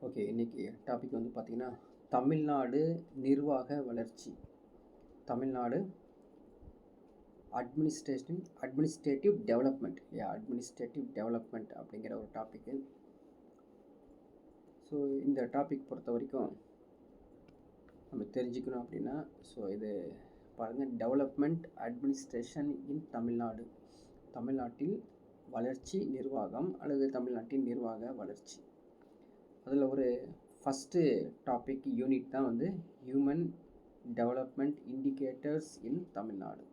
Okay, இன்னைக்கு topic வந்து பார்த்தீங்கன்னா, தமிழ்நாடு நிர்வாக வளர்ச்சி. Tamil Nadu administrative development. Administrative development அப்படிங்கிற ஒரு டாப்பிக்கு. ஸோ இந்த டாபிக் பொறுத்த வரைக்கும் நம்ம தெரிஞ்சுக்கணும் அப்படின்னா, ஸோ இது பாருங்கள், டெவலப்மெண்ட் அட்மினிஸ்ட்ரேஷன் இன் தமிழ்நாடு. தமிழ்நாட்டில் வளர்ச்சி நிர்வாகம் அல்லது தமிழ்நாட்டின் நிர்வாக வளர்ச்சி. அதில் ஒரு ஃபஸ்ட்டு டாபிக் யூனிட் தான் வந்து ஹியூமன் டெவலப்மெண்ட் இண்டிகேட்டர்ஸ் இன் தமிழ்நாடு.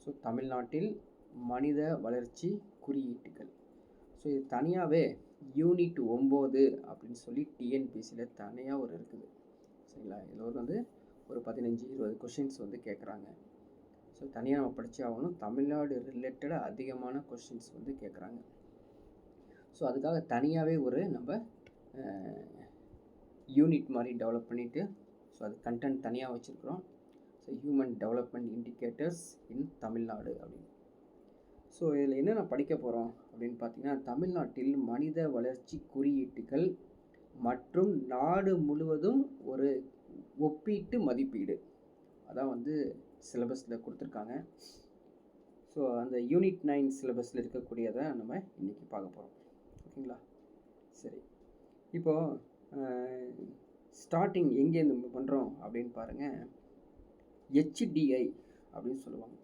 ஸோ தமிழ்நாட்டில் மனித வளர்ச்சி குறியீட்டுகள். ஸோ இது தனியாகவே யூனிட் 9 அப்படின்னு சொல்லி டிஎன்பிசியில் தனியாக ஒரு இருக்குது. சரிங்களா? இதில் வந்து ஒரு 15-20 கொஷின்ஸ் வந்து கேட்குறாங்க. ஸோ தனியாக நம்ம படித்து ஆகணும். தமிழ்நாடு ரிலேட்டடாக அதிகமான கொஷின்ஸ் வந்து கேட்குறாங்க. ஸோ அதுக்காக தனியாகவே ஒரு நம்ம யூனிட் மாதிரி டெவலப் பண்ணிவிட்டு, ஸோ அது கண்டென்ட் தனியாக வச்சுருக்குறோம். ஸோ ஹியூமன் டெவலப்மெண்ட் இண்டிகேட்டர்ஸ் இன் தமிழ்நாடு அப்படின்னு. ஸோ இதில் என்னென்ன படிக்க போகிறோம் அப்படின்னு பார்த்தீங்கன்னா, தமிழ்நாட்டில் மனித வளர்ச்சி குறியீட்டுகள் மற்றும் நாடு முழுவதும் ஒரு ஒப்பீட்டு மதிப்பீடு. அதான் வந்து சிலபஸில் கொடுத்துருக்காங்க. ஸோ அந்த யூனிட் 9 சிலபஸில் இருக்கக்கூடியதை நம்ம இன்றைக்கி பார்க்க போகிறோம். ஓகேங்களா? சரி, இப்போது ஸ்டார்டிங் எங்கேருந்து நம்ம பண்ணுறோம் அப்படின்னு பாருங்கள். HDI அப்படின்னு சொல்லுவாங்க.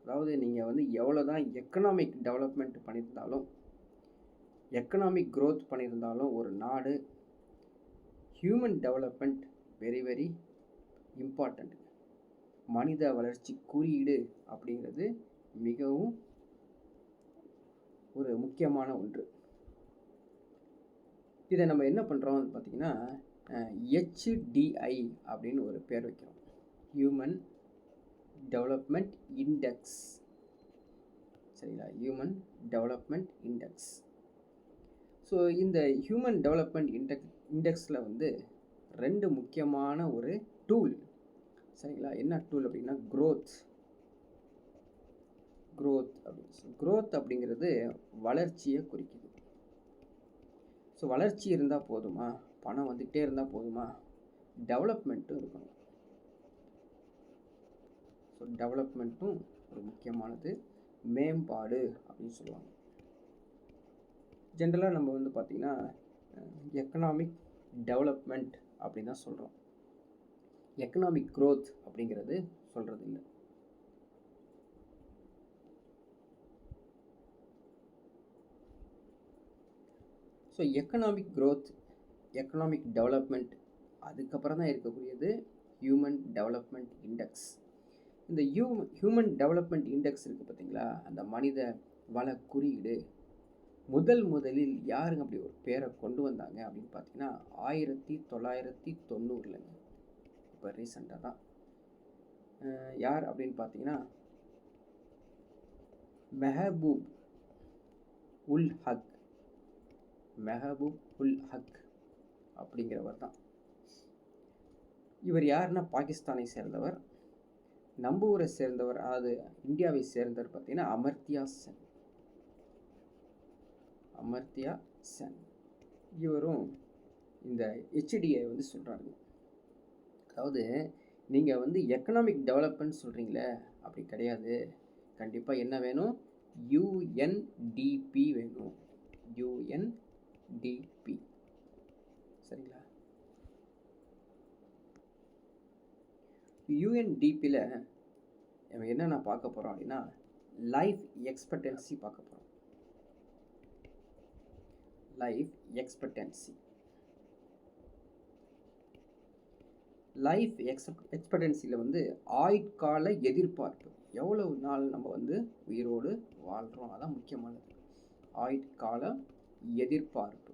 அதாவது நீங்கள் வந்து எவ்வளோ தான் எக்கனாமிக் டெவலப்மெண்ட் பண்ணியிருந்தாலும், எக்கனாமிக் க்ரோத் பண்ணியிருந்தாலும் ஒரு நாடு, human development very very important. மனித வளர்ச்சி குறியீடு அப்படிங்கிறது மிகவும் ஒரு முக்கியமான ஒன்று. இதை நம்ம என்ன பண்ணுறோம் பார்த்திங்கன்னா, HDI அப்படின்னு ஒரு பேர் வைக்கிறோம். Human development index. சரிங்களா? Human development index. ஸோ இந்த ஹியூமன் டெவலப்மெண்ட் இண்டெக்ஸில் வந்து ரெண்டு முக்கியமான ஒரு டூல். சரிங்களா? என்ன டூல் அப்படின்னா க்ரோத் அப்படின்னு. க்ரோத் அப்படிங்கிறது வளர்ச்சியை குறிக்குது. ஸோ வளர்ச்சி இருந்தால் போதுமா? பணம் வந்துகிட்டே இருந்தால் போதுமா? டெவலப்மெண்ட்டும் இருக்கணும். ஸோ டெவலப்மெண்ட்டும் ஒரு முக்கியமானது. மேம்பாடு அப்படின்னு சொல்லுவாங்க. ஜென்ரலாக நம்ம வந்து பார்த்திங்கன்னா எக்கனாமிக் டெவலப்மெண்ட் அப்படின்னு தான் சொல்கிறோம். எக்கனாமிக் க்ரோத் அப்படிங்கிறது சொல்கிறது இல்லை. So economic growth, economic development, அதுக்கப்புறம் தான் இருக்கக்கூடியது ஹியூமன் டெவலப்மெண்ட் இண்டெக்ஸ். இந்த ஹியூமன் டெவலப்மெண்ட் இண்டெக்ஸ் இருக்குது பார்த்தீங்களா, அந்த மனித வள குறியீடு முதலில் யாருங்க அப்படி ஒரு பேரை கொண்டு வந்தாங்க அப்படின்னு பார்த்தீங்கன்னா 1990. இப்போ ரீசெண்டாக தான். யார் அப்படின்னு பார்த்தீங்கன்னா மெஹபூப் உல் ஹக் அப்படிங்கிறவர் தான். இவர் யாருன்னா பாகிஸ்தானை சேர்ந்தவர். நம்ம ஊரை சேர்ந்தவர், அதாவது இந்தியாவை சேர்ந்தவர் பார்த்தீங்கன்னா அமர்த்தியா சென். இவரும் இந்த HDI வந்து சொல்கிறாங்க. அதாவது நீங்கள் வந்து எக்கனாமிக் டெவலப்மெண்ட் சொல்கிறீங்களே, அப்படி கிடையாது. கண்டிப்பாக என்ன வேணும்? UNDP வேணும். UNDP. சரிங்களா? UNDPயில் நம்ம என்னென்ன பார்க்க போகிறோம் அப்படின்னா, லைஃப் எக்ஸ்பெக்டன்சி பார்க்க போகிறோம். லைஃப் எக்ஸ்பெக்டன்சியில் வந்து ஆயுட்கால எதிர்பார்ப்பு, எவ்வளவு நாள் நம்ம வந்து உயிரோடு வாழ்கிறோம், அதான் முக்கியமானது. ஆயுட்கால எதிர்பார்ப்பு.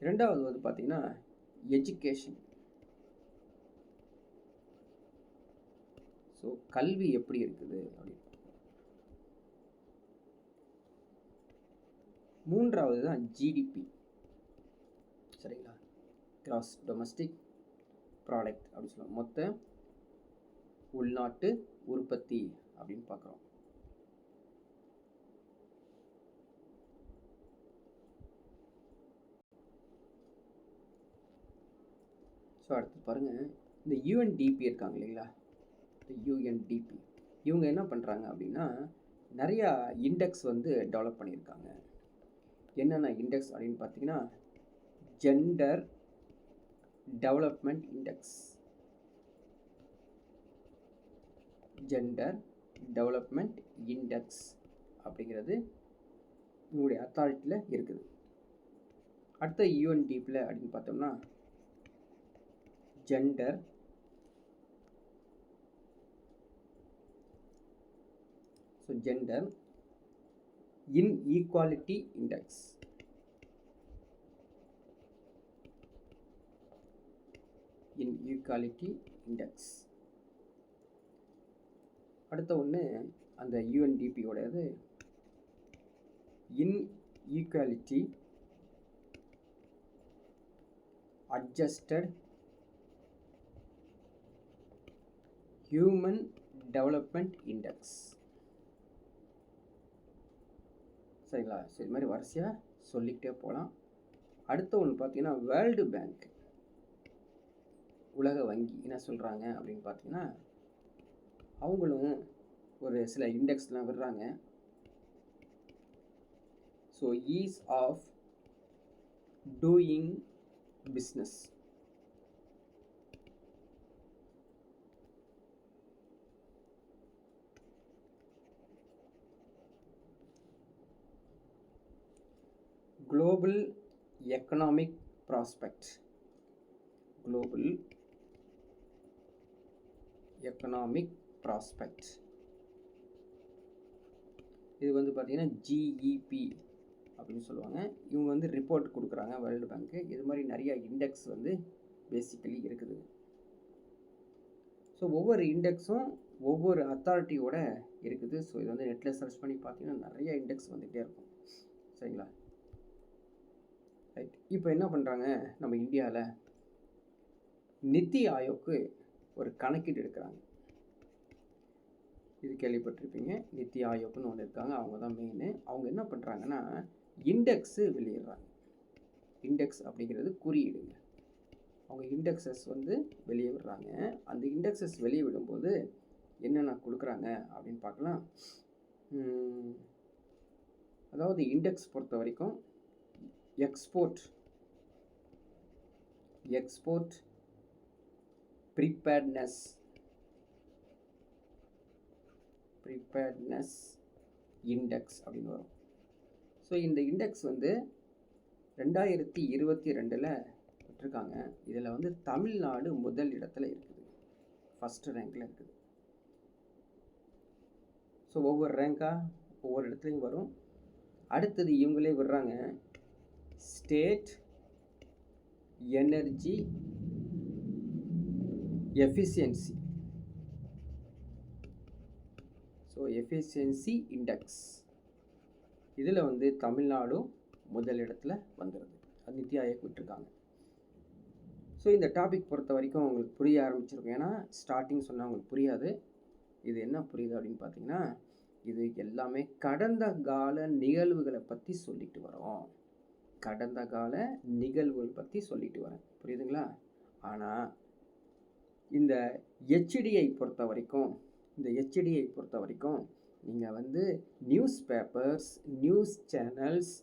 இரண்டாவது வந்து பார்த்திங்கன்னா எஜுகேஷன். ஸோ கல்வி எப்படி இருக்குது அப்படின்னு. மூன்றாவது தான் GDP. சரிங்களா? கிராஸ் டொமஸ்டிக் ப்ராடக்ட் அப்படின்னு சொல்லுவாங்க. மொத்த உள்நாட்டு உற்பத்தி அப்படின்னு பார்க்குறோம். ஸோ அடுத்து பாருங்கள், இந்த யூஎன்டிபி இருக்காங்க இல்லைங்களா, இந்த யூஎன்டிபி இவங்க என்ன பண்ணுறாங்க அப்படின்னா நிறையா இண்டெக்ஸ் வந்து டெவலப் பண்ணியிருக்காங்க. என்னென்ன இண்டெக்ஸ் அப்படின்னு பார்த்தீங்கன்னா, gender development index, gender development index அப்படிங்கிறது இவங்களுடைய அத்தாரிட்டியில் இருக்குது. அடுத்த யூஎன்டிபியில் அப்படின்னு பார்த்தோம்னா ஜெண்டர் ஜெண்டர் இன்ஈக்வாலிட்டி இண்டெக்ஸ், இன்ஈக்வாலிட்டி இண்டெக்ஸ். அடுத்த ஒன்று அந்த யூஎன்டிபியோடது இன்ஈக்வாலிட்டி அட்ஜஸ்டட் ஹியூமன் டெவலப்மெண்ட் இண்டெக்ஸ். சரிங்களா? சரி, மாதிரி வரிசையாக சொல்லிக்கிட்டே போகலாம். அடுத்த ஒன்று பார்த்தீங்கன்னா வேர்ல்டு பேங்க், உலக வங்கி என்ன சொல்கிறாங்க அப்படின்னு பார்த்தீங்கன்னா, அவங்களும் ஒரு சில இண்டெக்ஸ்லாம் விடுறாங்க. So ease of doing business, global economic prospect, global economic prospect. இது வந்து பார்த்தீங்கன்னா ஜிஇபி அப்படின்னு சொல்லுவாங்க. இவங்க வந்து ரிப்போர்ட் கொடுக்குறாங்க வேர்ல்டு பேங்க்கு. இது மாதிரி நிறைய இண்டெக்ஸ் வந்து பேசிக்கலி இருக்குது. ஸோ ஒவ்வொரு இண்டெக்ஸும் ஒவ்வொரு அத்தாரிட்டியோட இருக்குது. ஸோ இது வந்து நெட்டில் சர்ச் பண்ணி பார்த்தீங்கன்னா நிறைய இண்டெக்ஸ் வந்துகிட்டே இருக்கும். சரிங்களா? ரைட். இப்போ என்ன பண்ணுறாங்க, நம்ம இந்தியாவில் நித்தி ஆயோக்கு ஒரு கணக்கீடு எடுக்கிறாங்க. இது கேள்விப்பட்டிருப்பீங்க. நித்தி ஆயோக்குன்னு ஒன்று இருக்காங்க, அவங்க தான் மெயின். அவங்க என்ன பண்ணுறாங்கன்னா இண்டெக்ஸு வெளியிடுறாங்க. இண்டெக்ஸ் அப்படிங்கிறது குறியீடுங்க. அவங்க இண்டெக்ஸஸ் வந்து வெளியே விடுறாங்க. அந்த இண்டெக்ஸஸ் வெளியே விடும்போது என்னென்ன கொடுக்குறாங்க அப்படின்னு பார்க்கலாம். அதாவது இண்டெக்ஸ் பொறுத்த வரைக்கும் எக்ஸ்போர்ட் ப்ரிப்பேர்ட்னஸ் இண்டெக்ஸ் அப்படின்னு வரும். ஸோ இந்த இண்டெக்ஸ் வந்து 2022 விட்டுருக்காங்க. இதில் வந்து தமிழ்நாடு முதல் இடத்துல இருக்குது, ஃபஸ்ட்டு ரேங்கில் இருக்குது. ஸோ ஒவ்வொரு ரேங்காக ஒவ்வொரு இடத்துலையும் வரும். அடுத்தது இவங்களே விடுறாங்க state energy efficiency. So efficiency index இதில் வந்து தமிழ்நாடும் முதல் இடத்துல வந்துடுது. அது நித்தி ஆயோக் விட்டுருக்காங்க. ஸோ இந்த டாபிக் பொறுத்த வரைக்கும் உங்களுக்கு புரிய ஆரம்பிச்சிருக்கும். ஏன்னா ஸ்டார்டிங் சொன்னால் உங்களுக்கு புரியாது. இது என்ன புரியுது அப்படின்னு பார்த்தீங்கன்னா, இது எல்லாமே கடந்த கால நிகழ்வுகளை பற்றி சொல்லிட்டு வரோம். கடந்த கால நிகழ்வுகள் பற்றி சொல்லிட்டு வரேன், புரியுதுங்களா? ஆனால் இந்த ஹெச்டியை பொறுத்த வரைக்கும் நீங்கள் வந்து news papers, news channels,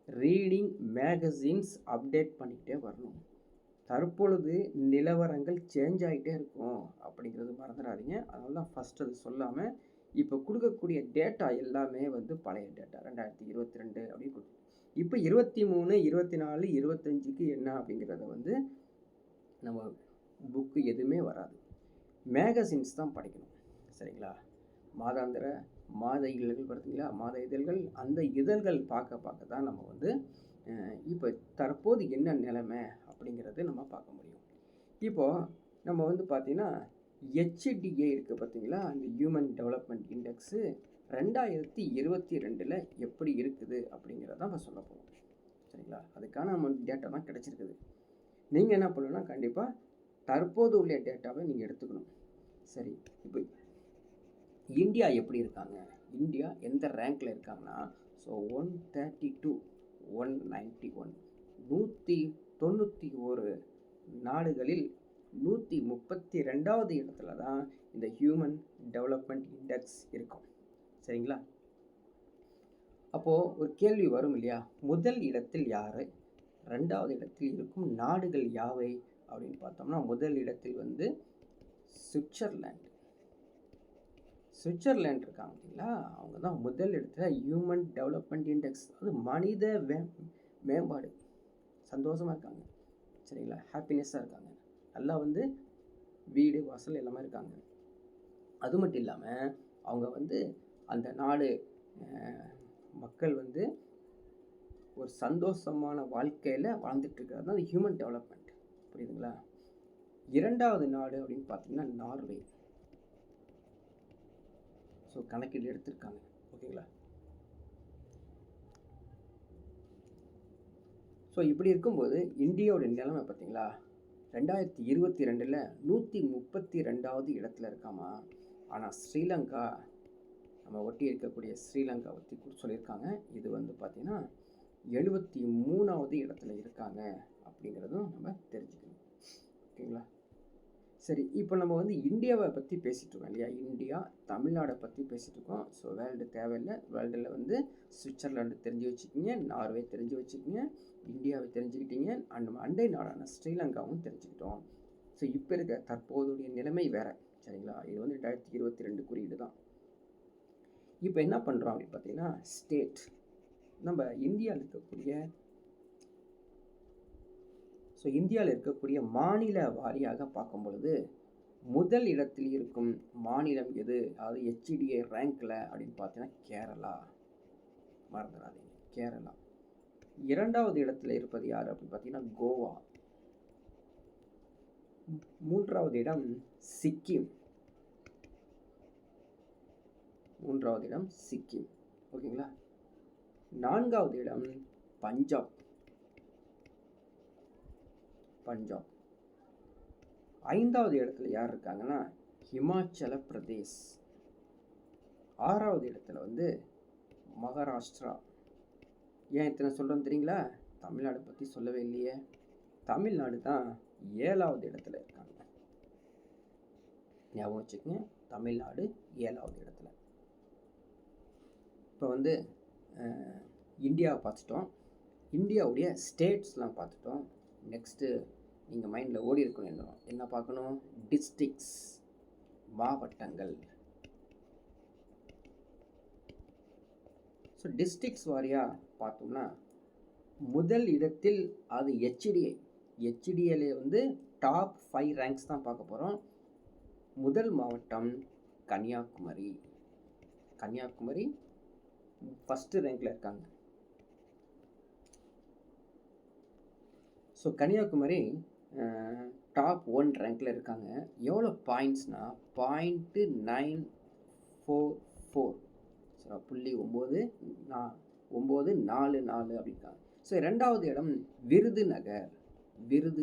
reading magazines update பண்ணிக்கிட்டே வரணும். தற்பொழுது நிலவரங்கள் சேஞ்ச் ஆகிட்டே இருக்கும் அப்படிங்கிறது மறந்துடாதீங்க. அதனால தான் ஃபஸ்ட் அது சொல்லாமல் இப்போ கொடுக்கக்கூடிய டேட்டா எல்லாமே வந்து பழைய டேட்டா 2022 அப்படின்னு கொடுத்து, இப்போ 23, 24, 25க்கு என்ன அப்படிங்கிறத வந்து நம்ம புக்கு எதுவுமே வராது. மேகசின்ஸ் தான் படிக்கணும். சரிங்களா? மாத இதழ்கள் வருதுங்களா, மாத இதழ்கள், அந்த இதழ்கள் பார்க்க தான் நம்ம வந்து இப்போ தற்போது என்ன நிலைமை அப்படிங்கிறது நம்ம பார்க்க முடியும். இப்போது நம்ம வந்து பார்த்திங்கன்னா ஹெச்டிஏ இருக்குது பார்த்தீங்களா, அந்த ஹியூமன் டெவலப்மெண்ட் இண்டெக்ஸு 2022 எப்படி இருக்குது அப்படிங்கிறத நம்ம சொல்ல போகிறோம். சரிங்களா? அதுக்கான நம்ம டேட்டா தான் கிடச்சிருக்குது. நீங்கள் என்ன பண்ணணும்னா கண்டிப்பாக தற்போது உள்ள டேட்டாவை நீங்கள் எடுத்துக்கணும். சரி, இப்போ இந்தியா எப்படி இருக்காங்க, இந்தியா எந்த ரேங்க்கில் இருக்காங்கன்னா, ஸோ 132, 191 191 நாடுகளில் 132வது இடத்துல தான் இந்த ஹியூமன் டெவலப்மெண்ட் இண்டெக்ஸ் இருக்கும். சரிங்களா? அப்போது ஒரு கேள்வி வரும் இல்லையா, முதல் இடத்தில் யார், 2வது இடத்தில் இருக்கும் நாடுகள் யாவை அப்படின்னு பார்த்தோம்னா, முதல் இடத்தில் வந்து சுவிட்சர்லாண்ட் இருக்காங்க இல்லைங்களா, அவங்க தான் முதல் இடத்துல ஹியூமன் டெவலப்மெண்ட் இண்டெக்ஸ், அது மனித மேம்பாடு, சந்தோஷமாக இருக்காங்க. சரிங்களா? ஹாப்பினஸ்ஸாக இருக்காங்க, நல்லா வந்து வீடு வாசல் எல்லாமே இருக்காங்க. அது மட்டும் இல்லாமல் அவங்க வந்து அந்த நாடு மக்கள் வந்து ஒரு சந்தோஷமான வாழ்க்கையில் வாழ்ந்துட்டு இருக்கிறது தான் ஹியூமன் டெவலப்மெண்ட். புரியுதுங்களா? 2வது நாடு அப்படின்னு பார்த்தீங்கன்னா நார்வே. ஸோ கணக்கீடு எடுத்திருக்காங்க. ஓகேங்களா? ஸோ இப்படி இருக்கும்போது இந்தியாவோட நிலைமை பார்த்தீங்களா, 2022 132வது இடத்துல இருக்காமா. ஆனால் ஸ்ரீலங்கா, நம்ம ஒட்டி இருக்கக்கூடிய ஸ்ரீலங்கா பற்றி சொல்லியிருக்காங்க, இது வந்து பார்த்திங்கன்னா 73வது இடத்துல இருக்காங்க அப்படிங்கிறதும் நம்ம தெரிஞ்சுக்கணும். ஓகேங்களா? சரி, இப்போ நம்ம வந்து இந்தியாவை பற்றி பேசிகிட்டு இருக்கோம் இல்லையா, இந்தியா தமிழ்நாடை பற்றி பேசிகிட்டு இருக்கோம். ஸோ வேர்ல்டு தேவையில்லை, வேர்ல்டில் வந்து சுவிட்சர்லாண்டு தெரிஞ்சு வச்சுக்கிங்க, நார்வே தெரிஞ்சு வச்சுக்கிங்க, இந்தியாவை தெரிஞ்சுக்கிட்டீங்க, அண்ட் அண்டை நாடான ஸ்ரீலங்காவும் தெரிஞ்சுக்கிட்டோம். ஸோ இப்போ இருக்க தற்போதைய நிலைமை வேறு. சரிங்களா? இது வந்து 2022 குறியீடு தான். இப்போ என்ன பண்ணுறோம் அப்படின்னு பார்த்தீங்கன்னா, ஸ்டேட் நம்ம இந்தியாவில் இருக்கக்கூடிய மாநில வாரியாக பார்க்கும் பொழுது முதல் இடத்தில் இருக்கும் மாநிலம் எது, அதாவது HDA ரேங்க்ல அப்படின்னு பார்த்தீங்கன்னா கேரளா. மறந்துடாதீங்க, கேரளா. 2வது இடத்துல இருப்பது யார் அப்படின்னு பார்த்தீங்கன்னா கோவா. 3வது இடம் சிக்கிம். ஓகேங்களா? 4வது இடம் பஞ்சாப். 5வது இடத்துல யார் இருக்காங்கன்னா ஹிமாச்சல பிரதேஷ். 6வது இடத்துல வந்து மகாராஷ்டிரா. ஏன் இத்தனை சொல்கிறோம் தெரியுங்களா, தமிழ்நாடு பற்றி சொல்லவே இல்லையே. தமிழ்நாடு தான் 7வது இடத்துல இருக்காங்க. ஞாபகம் வச்சுக்கோங்க, தமிழ்நாடு 7வது இடத்துல. இப்போ வந்து இந்தியாவை பார்த்துட்டோம், இந்தியாவுடைய ஸ்டேட்ஸ்லாம் பார்த்துட்டோம். நெக்ஸ்ட்டு நீங்கள் மைண்டில் ஓடி இருக்கணும், என்ன பார்க்கணும், டிஸ்ட்ரிக்ஸ், மாவட்டங்கள். ஸோ டிஸ்ட்ரிக்ஸ் வாரியாக பார்த்தோம்னா முதல் இடத்தில் அது ஹெச்டிஏல வந்து டாப் 5 ரேங்க்ஸ் தான் பார்க்க போகிறோம். முதல் மாவட்டம் கன்னியாகுமரி ஃபஸ்ட்டு ரேங்கில் இருக்காங்க. ஸோ கன்னியாகுமரி டாப் 1 ரேங்கில் இருக்காங்க. எவ்வளோ பாயிண்ட்ஸ்னால் 0.944. ஸோ 0.944 அப்படின்ட்டாங்க. ஸோ 2வது இடம் விருதுநகர் 2வது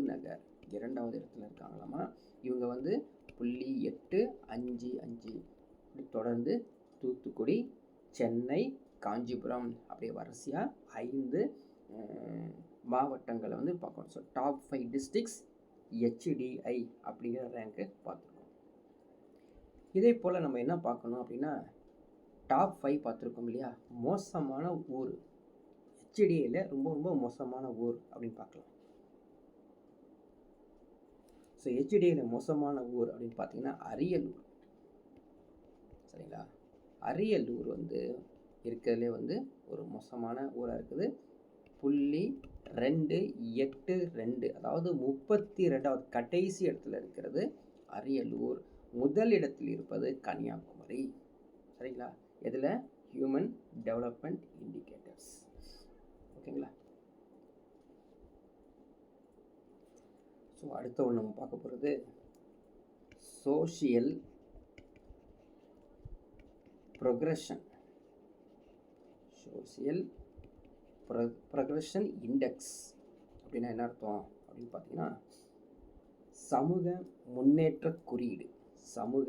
இடத்துல இருக்காங்களாமா. இவங்க வந்து 0.855 தொடர்ந்து தூத்துக்குடி, சென்னை, காஞ்சிபுரம் அப்படியே வரிசையாக 5 மாவட்டங்களை வந்து பார்க்கணும். ஸோ டாப் 5 டிஸ்ட்ரிக்ஸ் HDI அப்படிங்கிற ரேங்க்கு பார்த்துருக்கோம். இதே போல் நம்ம என்ன பார்க்கணும் அப்படின்னா, டாப் 5 பார்த்துருக்கோம் இல்லையா, மோசமான ஊர், HDIயில் ரொம்ப ரொம்ப மோசமான ஊர் அப்படின்னு பார்க்கலாம். ஸோ HDIயில் மோசமான ஊர் அப்படின்னு பார்த்தீங்கன்னா அரியலூர். சரிங்களா? அரியலூர் வந்து இருக்கிறதுலே வந்து ஒரு மோசமான ஊராக இருக்குது. 0.282, அதாவது 32வது கடைசி இடத்துல இருக்கிறது அரியலூர். முதல் இடத்தில் இருப்பது கன்னியாகுமரி. சரிங்களா? இதில் ஹியூமன் டெவலப்மெண்ட் இண்டிகேட்டர்ஸ். ஓகேங்களா? ஸோ அடுத்த ஒன்று நம்ம பார்க்க போகிறது சோஷியல் ப்ரொக்ரெஷன் இண்டெக்ஸ் அப்படின்னா என்ன அர்த்தம் அப்படின்னு பார்த்தீங்கன்னா, சமூக முன்னேற்ற குறியீடு. சமூக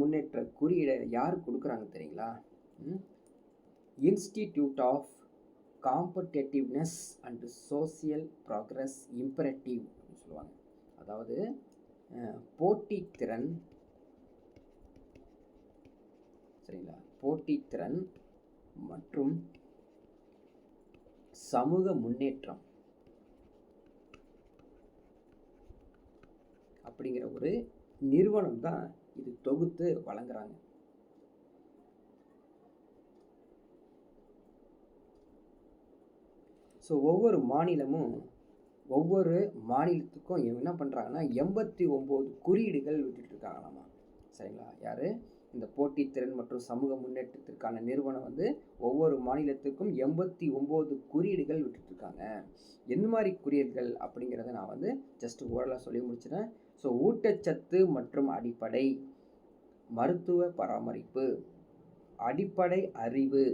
முன்னேற்ற குறியீடை யார் கொடுக்குறாங்க தெரியுங்களா? Institute of Competitiveness and Social Progress Imperative அப்படின்னு சொல்லுவாங்க. அதாவது போட்டித்திறன், சரிங்களா, போட்டித்திறன் மற்றும் சமூக முன்னேற்றம் அப்படிங்கிற ஒரு நிறுவனம் தான் இது தொகுத்து வழங்குறாங்க. ஸோ ஒவ்வொரு மாநிலத்துக்கும் என்ன பண்ணுறாங்கன்னா 89 குறியீடுகள் விட்டுட்டு இருக்காங்களாமா. சரிங்களா, யார் இந்த போட்டித்திறன் மற்றும் சமூக முன்னேற்றத்திற்கான நிறுவனம் வந்து ஒவ்வொரு மாநிலத்துக்கும் 89 குறியீடுகள் விட்டுட்டு இருக்காங்க. எந்த மாதிரி குறியீடுகள் அப்படிங்கிறத நான் வந்து ஜஸ்ட் ஓரலாக சொல்லி முடிச்சிடறேன். ஸோ ஊட்டச்சத்து மற்றும் அடிப்படை, மருத்துவ பராமரிப்பு, அடிப்படை அறிவு,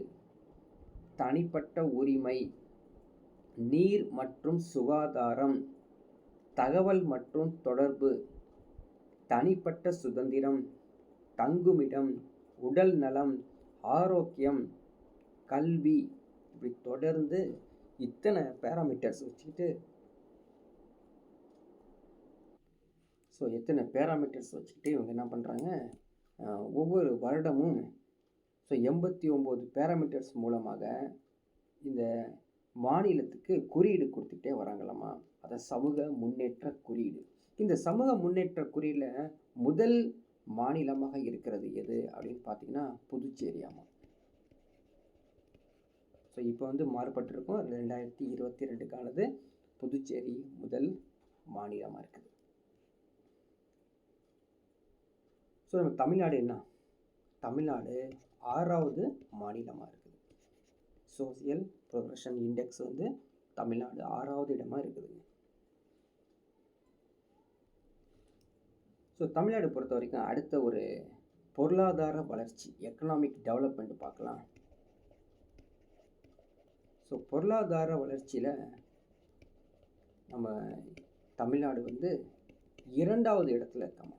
தனிப்பட்ட உரிமை, நீர் மற்றும் சுகாதாரம், தகவல் மற்றும் தொடர்பு, தனிப்பட்ட சுதந்திரம், தங்குமிடம், உடல் நலம், ஆரோக்கியம், கல்வி, இப்படி தொடர்ந்து இத்தனை பேராமீட்டர்ஸ் வச்சுக்கிட்டு இவங்க என்ன பண்ணுறாங்க, ஒவ்வொரு வருடமும் 89 பேராமீட்டர்ஸ் மூலமாக இந்த மாநிலத்துக்கு குறியீடு கொடுத்துட்டே வராங்களாமா. அதை சமூக முன்னேற்ற குறியீடு. இந்த சமூக முன்னேற்ற குறியீடில் முதல் மாநிலமாக இருக்கிறது எது அப்படின்னு பார்த்தீங்கன்னா புதுச்சேரியாமா. ஸோ இப்போ வந்து மாறுபட்டிருக்கும். 2022க்கானது புதுச்சேரி முதல் மாநிலமாக இருக்குது. ஸோ நம்ம தமிழ்நாடு என்ன, தமிழ்நாடு 6வது மாநிலமாக இருக்குது. சோசியல் ப்ரோக்ரஷன் இண்டெக்ஸ் வந்து தமிழ்நாடு 6வது இடமா இருக்குதுங்க. ஸோ தமிழ்நாடு பொறுத்த வரைக்கும் அடுத்த ஒரு பொருளாதார வளர்ச்சி, எக்கனாமிக் டெவலப்மெண்ட் பார்க்கலாம். ஸோ பொருளாதார வளர்ச்சியில் நம்ம தமிழ்நாடு வந்து 2வது இடத்துல இருக்காமா,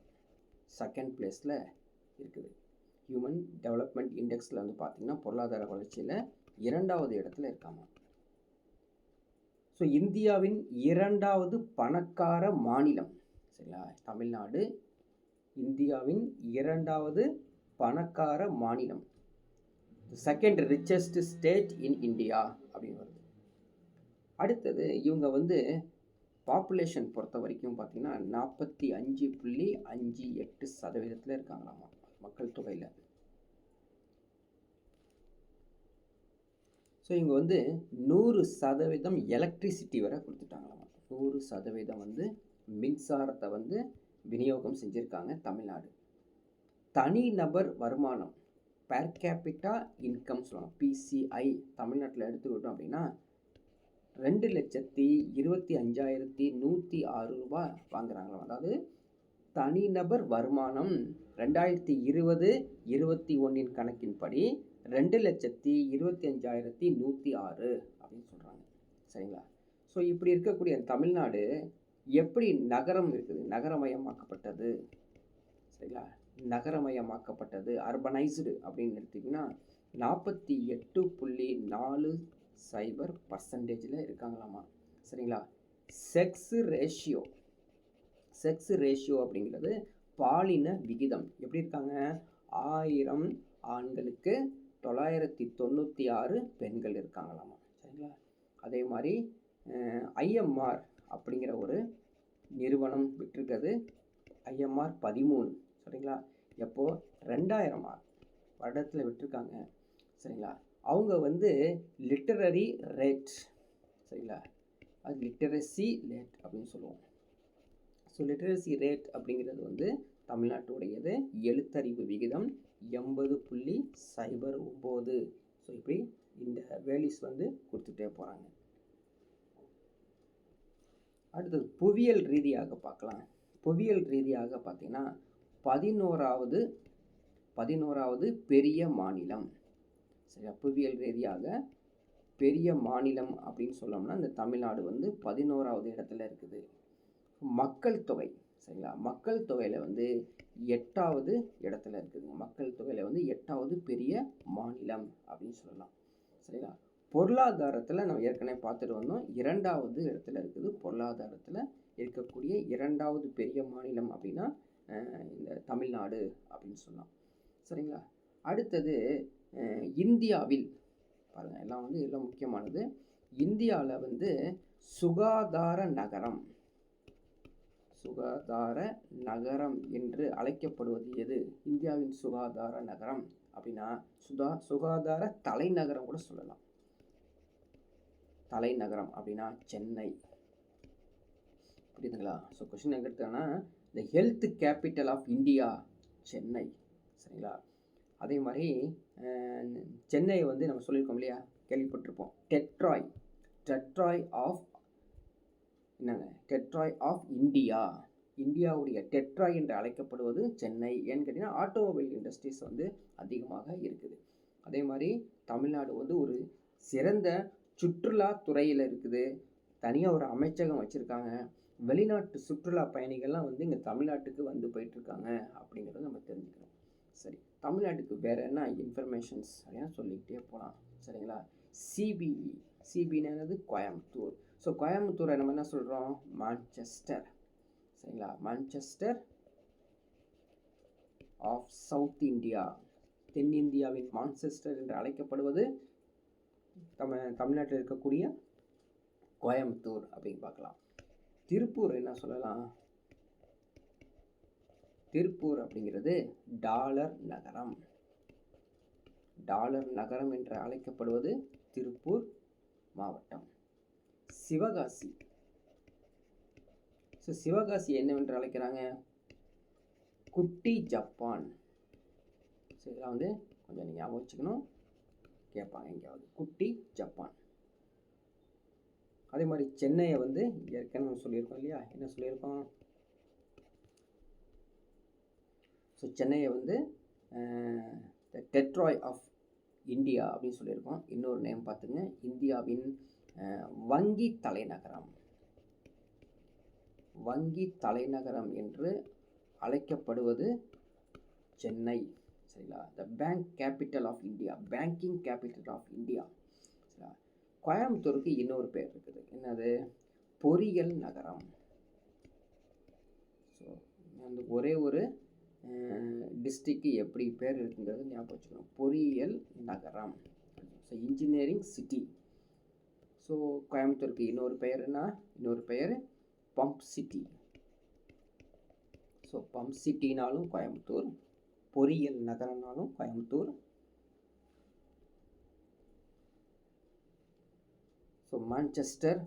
2nd பிளேஸில் இருக்குது. ஹியூமன் டெவலப்மெண்ட் இண்டெக்ஸில் வந்து பார்த்திங்கன்னா பொருளாதார வளர்ச்சியில் 2வது இடத்துல இருக்காமா. ஸோ இந்தியாவின் 2வது பணக்கார மாநிலம், சரிங்களா, தமிழ்நாடு இந்தியாவின் 2வது பணக்கார மாநிலம், 2nd richest state in India அப்படின்னு வருது. அடுத்தது இவங்க வந்து பாப்புலேஷன் பொறுத்த வரைக்கும் பார்த்தீங்கன்னா 45.58% இருக்காங்களாமா மக்கள் தொகையில். ஸோ இவங்க வந்து 100% எலக்ட்ரிசிட்டி வரை கொடுத்துட்டாங்களாமா. 100% வந்து மின்சாரத்தை வந்து விநியோகம் செஞ்சுருக்காங்க தமிழ்நாடு. தனிநபர் வருமானம், பேர் கேபிட்டா இன்கம் சொல்லுவாங்க, PCI, தமிழ்நாட்டில் எடுத்துக்கிட்டோம் அப்படின்னா 2,25,106 ரூபாய் வாங்குறாங்களாம். அதாவது தனிநபர் வருமானம் 2020-21 கணக்கின்படி 2,25,106 அப்படின்னு சொல்கிறாங்க. சரிங்களா, ஸோ இப்படி இருக்கக்கூடிய தமிழ்நாடு எப்படி நகரம் இருக்குது, நகரமயமாக்கப்பட்டது, சரிங்களா, நகரமயமாக்கப்பட்டது, அர்பனைஸ்டு அப்படின்னு எடுத்திங்கன்னா 48.40% இருக்காங்களாமா. சரிங்களா, செக்ஸ் ரேஷியோ அப்படிங்கிறது பாலின விகிதம் எப்படி இருக்காங்க, 1000 ஆண்களுக்கு 996 பெண்கள் இருக்காங்களாமா. சரிங்களா, அதே மாதிரி IMR அப்படிங்கிற ஒரு நிறுவனம் விட்டுருக்கிறது, IMR 13, சரிங்களா, எப்போது 2000 வருடத்தில் விட்டுருக்காங்க. சரிங்களா, அவங்க வந்து லிட்டரரி ரேட், சரிங்களா, அது லிட்டரசி ரேட் அப்படின்னு சொல்லுவோம். ஸோ லிட்டரசி ரேட் அப்படிங்கிறது வந்து தமிழ்நாட்டுடையது. எழுத்தறிவு விகிதம் 80.09. ஸோ இப்படி இந்த வேல்யூஸ் வந்து கொடுத்துட்டே போகிறாங்க. அடுத்தது புவியியல் ரீதியாக பார்க்கலாம். புவியியல் ரீதியாக பார்த்தீங்கன்னா 11வது பெரிய மாநிலம். சரியா, புவியியல் ரீதியாக பெரிய மாநிலம் அப்படின்னு சொல்லணும்னா இந்த தமிழ்நாடு வந்து 11வது இடத்துல இருக்குது. மக்கள் தொகை, சரிங்களா, மக்கள் தொகையில் வந்து 8வது இடத்துல இருக்குதுங்க. மக்கள் தொகையில் வந்து 8வது பெரிய மாநிலம் அப்படின்னு சொல்லலாம். சரிங்களா, பொருளாதாரத்தில் நம்ம ஏற்கனவே பார்த்துட்டு வந்தோம், 2வது இடத்துல இருக்குது. பொருளாதாரத்தில் இருக்கக்கூடிய 2வது பெரிய மாநிலம் அப்படின்னா இந்த தமிழ்நாடு அப்படின்னு சொல்லலாம். சரிங்களா? அடுத்தது இந்தியாவில் பாருங்கள், எல்லாம் வந்து எல்லாம் முக்கியமானது. இந்தியாவில் வந்து சுகாதார நகரம் என்று அழைக்கப்படுவது எது? இந்தியாவின் சுகாதார நகரம் அப்படின்னா சுகாதார தலைநகரம் கூட சொல்லலாம். தலைநகரம் அப்படின்னா சென்னை. புரியுதுங்களா? ஸோ கொஸ்டின் எங்கே எடுத்தாங்கன்னா, the health capital of India Chennai. சரிங்களா? அதே மாதிரி சென்னையை வந்து நம்ம சொல்லியிருக்கோம் இல்லையா, கேள்விப்பட்டிருப்போம். Detroit of India. இந்தியாவுடைய டெட்ராய் என்று அழைக்கப்படுவது சென்னை. ஏன்னு கேட்டிங்கன்னா ஆட்டோமொபைல் இண்டஸ்ட்ரீஸ் வந்து அதிகமாக இருக்குது. அதே மாதிரி தமிழ்நாடு வந்து ஒரு சிறந்த சுற்றுலா துறையில் இருக்குது. தனியாக ஒரு அமைச்சகம் வச்சுருக்காங்க. வெளிநாட்டு சுற்றுலா பயணிகள்லாம் வந்து இங்கே தமிழ்நாட்டுக்கு வந்து போயிட்டுருக்காங்க அப்படிங்கிறத நம்ம தெரிஞ்சுக்கணும். சரி, தமிழ்நாட்டுக்கு வேறு என்ன இன்ஃபர்மேஷன்ஸ் அப்படின்னா சொல்லிக்கிட்டே போகலாம். சரிங்களா? சிபின்னு கோயம்புத்தூர். ஸோ கோயம்புத்தூரை நம்ம என்ன சொல்கிறோம்? மான்செஸ்டர். சரிங்களா? Manchester of South India. தென்னிந்தியாவின் மான்செஸ்டர் என்று அழைக்கப்படுவது தமிழ்நாட்டில் இருக்கக்கூடிய கோயம்புத்தூர் அப்படின்னு பார்க்கலாம். திருப்பூர் என்ன சொல்லலாம்? திருப்பூர் அப்படிங்கிறது டாலர் நகரம் என்று அழைக்கப்படுவது திருப்பூர் மாவட்டம். சிவகாசி. ஸோ சிவகாசி என்னவென்று அழைக்கிறாங்க? குட்டி ஜப்பான். ஸோ இதெல்லாம் வந்து கொஞ்சம் ஞாபகம் வச்சுக்கணும், கேட்பாங்க எங்கேயாவது. குட்டி ஜப்பான். அதே மாதிரி சென்னையை வந்து ஏற்கனவே சொல்லியிருக்கோம் இல்லையா, என்ன சொல்லியிருக்கோம்? ஸோ சென்னையை வந்து டெட்ராய் ஆஃப் இந்தியா அப்படின்னு சொல்லியிருக்கோம். இன்னொரு நேம் பார்த்துங்க, இந்தியாவின் வங்கி தலைநகரம் என்று அழைக்கப்படுவது சென்னை. சரிங்களா? The banking capital of India. சரிங்களா? கோயம்புத்தூருக்கு இன்னொரு பேர் இருக்குது. என்னது? பொறியியல் நகரம். ஸோ அந்த ஒரே ஒரு டிஸ்ட்ரிக்ட் எப்படி பேர் இருக்குங்கிறது ஞாபகம் வச்சுக்கணும். பொறியியல் நகரம். So engineering city. ஸோ கோயம்புத்தூருக்கு இன்னொரு பெயர் பம்ப் சிட்டி. ஸோ பம்ப் சிட்டினாலும் கோயம்புத்தூர், பொறியியல் நகரம்னாலும் கோயம்புத்தூர். So Manchester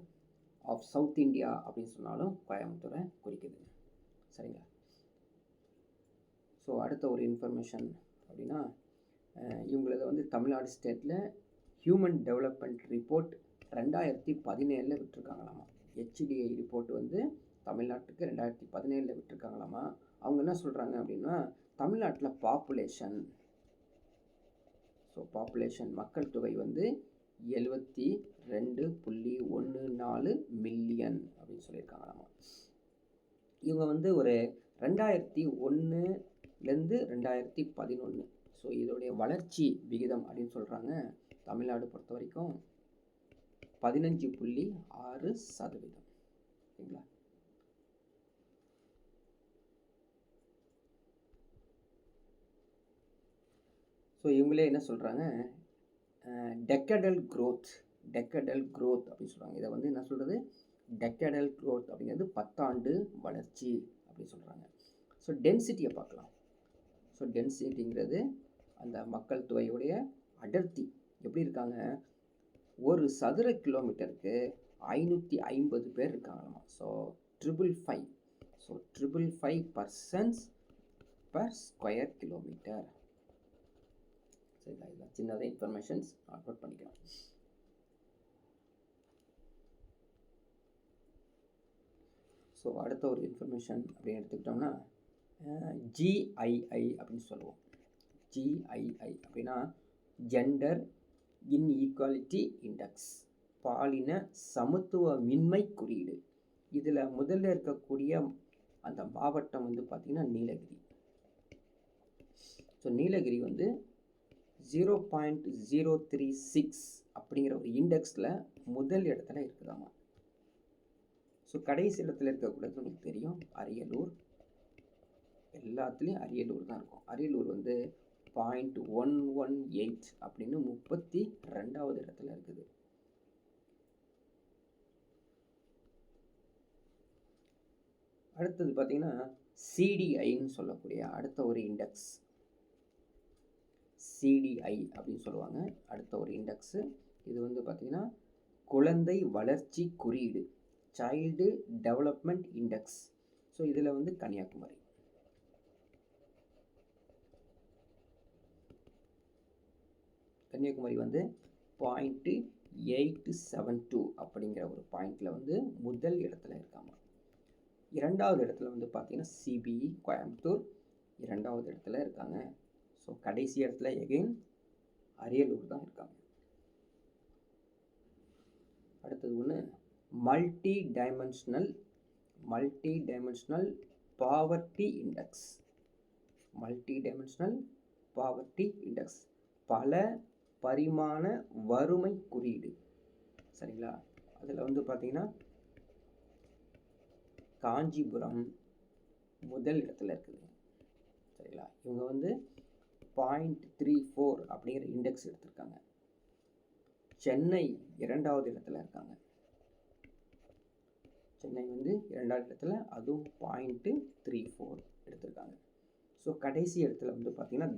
of South India அப்படின்னு சொன்னாலும் கோயம்புத்தூரை குறிக்குது. சரிங்களா? ஸோ அடுத்த ஒரு இன்ஃபர்மேஷன் அப்படின்னா, இவங்களது வந்து தமிழ்நாடு ஸ்டேட்டில் human development report 2017 விட்டுருக்காங்களாமா. HDI report வந்து தமிழ்நாட்டுக்கு 2017 விட்டுருக்காங்களாமா. அவங்க என்ன சொல்கிறாங்க அப்படின்னா, தமிழ்நாட்டில் பாப்புலேஷன் மக்கள் தொகை வந்து 72.14 மில்லியன் அப்படின்னு சொல்லியிருக்காங்களாமா. இவங்க வந்து ஒரு 2001லேருந்து 2011. ஸோ இதோடைய வளர்ச்சி விகிதம் அப்படின்னு சொல்கிறாங்க தமிழ்நாடு பொறுத்த வரைக்கும் 15.6%. சரிங்களா? ஸோ இவங்களே என்ன சொல்கிறாங்க? டெக்கடல் க்ரோத் அப்படின்னு சொல்கிறாங்க. இதை வந்து என்ன சொல்கிறது? டெக்கடல் க்ரோத் அப்படிங்கிறது 10 ஆண்டு வளர்ச்சி அப்படின்னு சொல்கிறாங்க. ஸோ டென்சிட்டியை பார்க்கலாம். ஸோ டென்சிட்டிங்கிறது அந்த மக்கள் தொகையுடைய அடர்த்தி எப்படி இருக்காங்க? ஒரு சதுர கிலோமீட்டருக்கு 550 பேர் இருக்காங்களாமா. So 555 persons per square kilometre. சரிங்களா? இதுதான் சின்னதாக இன்ஃபர்மேஷன்ஸ் அப்லோட் பண்ணிக்கலாம். ஸோ அடுத்த ஒரு இன்ஃபர்மேஷன் அப்படின்னு எடுத்துக்கிட்டோம்னா, GII அப்படின்னு சொல்லுவோம். GII அப்படின்னா ஜெண்டர் இன்ஈக்வாலிட்டி இண்டெக்ஸ், பாலின சமத்துவமின்மை குறியீடு. இதில் முதல்ல இருக்கக்கூடிய அந்த மாவட்டம் வந்து பார்த்திங்கன்னா நீலகிரி. ஸோ நீலகிரி வந்து 0.036 அப்படிங்கிற ஒரு இண்டெக்ஸில் முதல் இடத்துல இருக்குதாமா. ஸோ கடைசி இடத்துல இருக்கக்கூடாது உங்களுக்கு தெரியும், அரியலூர். எல்லாத்துலேயும் அரியலூர் தான் இருக்கும். அரியலூர் வந்து 0.118 அப்படின்னு 32வது இடத்துல இருக்குது. அடுத்தது பார்த்தீங்கன்னா சிடிஐன்னு சொல்லக்கூடிய அடுத்த ஒரு இண்டெக்ஸ், சிடிஐ அப்படின்னு சொல்லுவாங்க. அடுத்த ஒரு இண்டெக்ஸு இது வந்து பார்த்திங்கன்னா குழந்தை வளர்ச்சி குறியீடு, சைல்டு டெவலப்மெண்ட் இண்டெக்ஸ். ஸோ இதில் வந்து கன்னியாகுமரி. கன்னியாகுமரி வந்து 0.872 அப்படிங்கிற ஒரு பாயிண்டில் வந்து முதல் இடத்துல இருக்காங்க. இரண்டாவது இடத்துல வந்து பார்த்திங்கன்னா சிபிஇ கோயம்புத்தூர் இரண்டாவது இடத்துல இருக்காங்க. ஸோ கடைசி இடத்துல எகெயின் அரியலூர் தான் இருக்காங்க. அடுத்தது ஒன்று multi dimensional poverty index. Multi dimensional poverty index, பல பரிமாண வறுமை குறியீடு. சரிங்களா? அதில் வந்து பார்த்தீங்கன்னா காஞ்சிபுரம் முதல் இடத்துல இருக்குது. சரிங்களா? இவங்க வந்து 0.34 அப்படிங்கிற இண்டெக்ஸ் எடுத்திருக்காங்க. சென்னை இரண்டாவது இடத்துல இருக்காங்க. சென்னை வந்து இரண்டாவது இடத்துல, அதுவும் 0.34 எடுத்திருக்காங்க. ஸோ கடைசி இடத்துல வந்து பார்த்தீங்கன்னா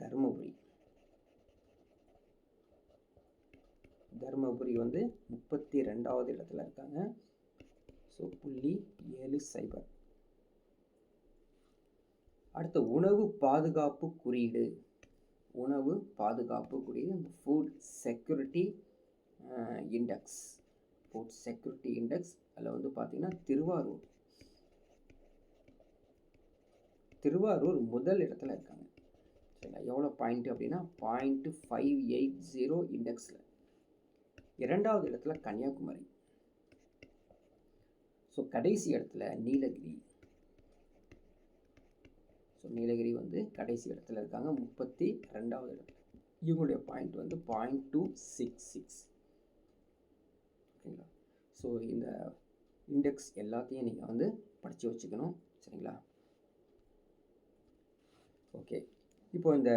தருமபுரி வந்து 32வது இடத்துல இருக்காங்க. ஸோ 0.70. அடுத்த உணவு பாதுகாப்பு குறியீடு, ஃபுட் செக்யூரிட்டி இண்டெக்ஸ். அதில் வந்து பார்த்தீங்கன்னா திருவாரூர் முதல் இடத்துல இருக்காங்க. சரிங்களா? எவ்வளோ பாயிண்ட் அப்படின்னா 0.580 இண்டெக்ஸில். இரண்டாவது இடத்துல கன்னியாகுமரி. ஸோ கடைசி இடத்துல நீலகிரி. ஸோ நீலகிரி வந்து கடைசி இடத்துல இருக்காங்க, 32வது இடத்துல. இவங்களுடைய பாயிண்ட் வந்து 0.266. ஓகேங்களா? ஸோ இந்த இண்டெக்ஸ் எல்லாத்தையும் நீங்கள் வந்து படித்து வச்சுக்கணும். சரிங்களா? ஓகே, இப்போ இந்த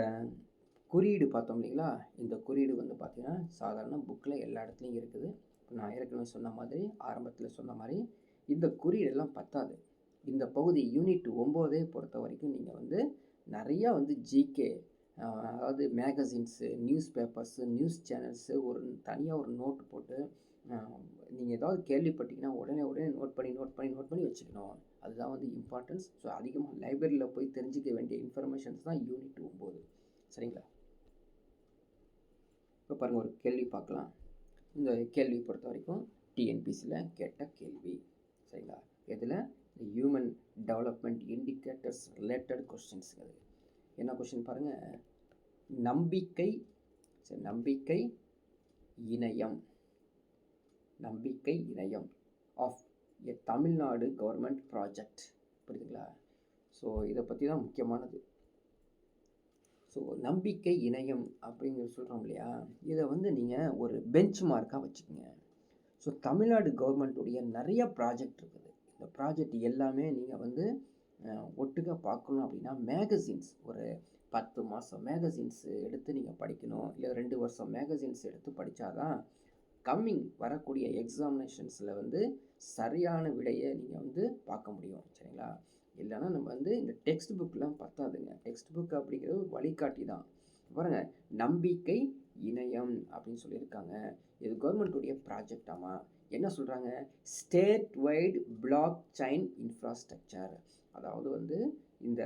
குறியீடு பார்த்தோம் இல்லைங்களா? இந்த குறியீடு வந்து பார்த்திங்கன்னா சாதாரண புக்கில் எல்லா இடத்துலையும் இருக்குது. நான் ஏற்கனவே சொன்ன மாதிரி, ஆரம்பத்தில் சொன்ன மாதிரி, இந்த குறியீடெல்லாம் பத்தாது. இந்த பகுதி யூனிட் 9 பொறுத்த வரைக்கும் நீங்கள் வந்து நிறையா வந்து ஜிகே, அதாவது magazines, news papers, news channels, ஒரு தனியாக ஒரு நோட்டு போட்டு நீங்கள் ஏதாவது கேள்விப்பட்டீங்கன்னா உடனே நோட் பண்ணி வச்சுக்கணும். அதுதான் வந்து இம்பார்ட்டன்ஸ். ஸோ அதிகமாக லைப்ரரியில் போய் தெரிஞ்சிக்க வேண்டிய இன்ஃபர்மேஷன்ஸ் தான் யூனிட் 9. சரிங்களா? இப்போ பாருங்கள், ஒரு கேள்வி பார்க்கலாம். இந்த கேள்வி பொறுத்த வரைக்கும் டிஎன்பிசியில் கேட்ட கேள்வி. சரிங்களா? இதில் இந்த human development indicators related questions. அது என்ன கொஸ்டின் பாருங்கள். Nambikkai Inaiyam of a Tamil Nadu government project. புரியுதுங்களா? ஸோ இதை பற்றி தான் முக்கியமானது. ஸோ நம்பிக்கை இணையம் அப்படிங்கிற சொல்கிறோம் இல்லையா, இதை வந்து நீங்கள் ஒரு பெஞ்ச் மார்க்காக வச்சுக்கோங்க. ஸோ தமிழ்நாடு கவர்மெண்ட்டுடைய நிறைய ப்ராஜெக்ட் இருக்குது. இந்த ப்ராஜெக்ட் எல்லாமே நீங்கள் வந்து ஒட்டுக்க பார்க்கணும் அப்படின்னா மேகசின்ஸ், ஒரு 10 மாதம் மேகசின்ஸ் எடுத்து நீங்கள் படிக்கணும், இல்லை 2 வருஷம் மேகசின்ஸ் எடுத்து படித்தாதான் கம்மிங் வரக்கூடிய எக்ஸாமினேஷன்ஸில் வந்து சரியான விடையை நீங்கள் வந்து பார்க்க முடியும். சரிங்களா? இல்லைன்னா நம்ம வந்து இந்த டெக்ஸ்ட் புக்கெலாம் பத்தாதுங்க. டெக்ஸ்ட் புக் அப்படிங்கிறது ஒரு வழிகாட்டி தான். பாருங்கள், நம்பிக்கை இணையம் அப்படின்னு சொல்லியிருக்காங்க. இது கவர்மெண்ட்டுடைய ப்ராஜெக்டாமா. என்ன சொல்கிறாங்க? State wide block chain infrastructure. அதாவது வந்து இந்த